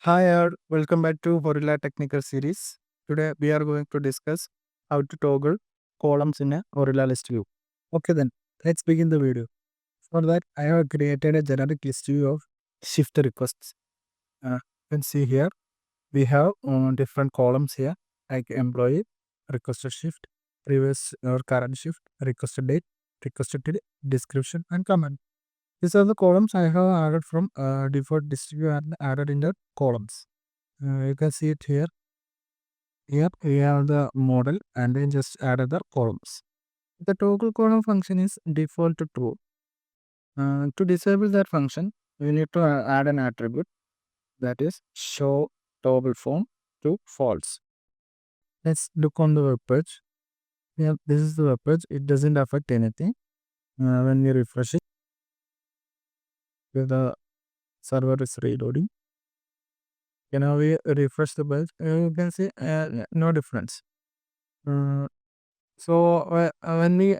Hi, all. Welcome back to Horilla Technical Series. Today we are going to discuss how to toggle columns in a Horilla List View. Okay, then let's begin the video. For that, I have created a generic list view of shift requests. You can see here we have different columns here like employee, requested shift, previous or current shift, requested date, requested description, and comment. These are the columns I have added from default list view and added in the columns. You can see it here. Here we have the model and then just added the columns. The toggle column function is default to true. To disable that function, we need to add an attribute that is show toggle form to false. Let's look on the web page. Yeah, this is the web page. It doesn't affect anything. When we refresh it, the server is reloading. Now we refresh the page. You can see no difference. Uh, when we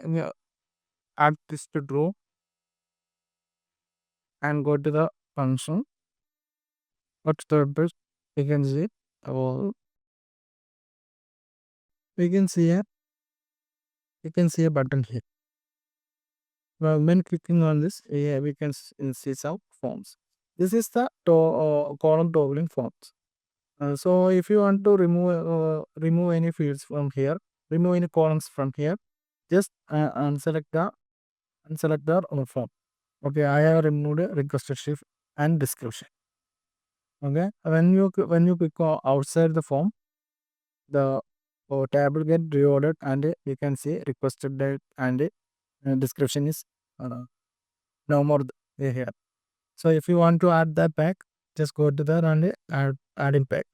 add this to true and go to the function, what's the best we can see? Oh, we can see a button here. Well, when clicking on this, yeah, we can see some forms. This is the column toggling forms. So if you want to remove any fields from here, remove any columns from here, just unselect the form. Okay, I have removed a requested shift and description. Okay, when you click outside the form, the table get reordered and you can see requested date and description is no more here. So if you want to add that back, just go to there and add it back.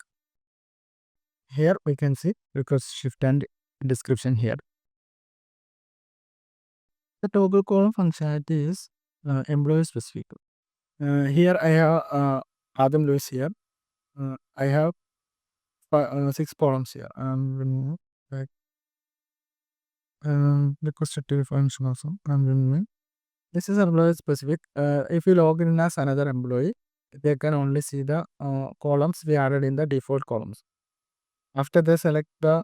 Here we can see request shift and description here. The toggle column functionality is employee specific. Here I have Adam Lewis here. I have 6 columns here. Remove back. Requested function also. Removing. This is employee specific. If you log in as another employee, they can only see the columns we added in the default columns. After they select the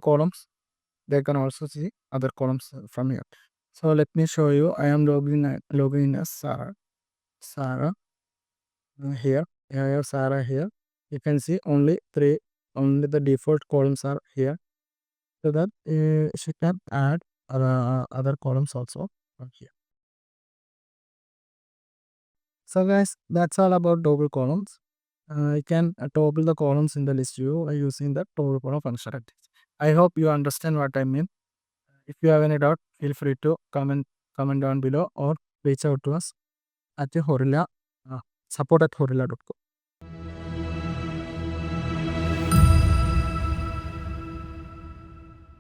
columns, they can also see other columns from here. So let me show you. I am logging in as Sarah. Here I have Sarah here. You can see only the default columns are here. So that she can add other columns also from here. So guys, that's all about toggle columns. You can toggle the columns in the list view by using the toggle column functionality. I hope you understand what I mean. If you have any doubt, feel free to comment down below or reach out to us at Horilla support at horilla.com.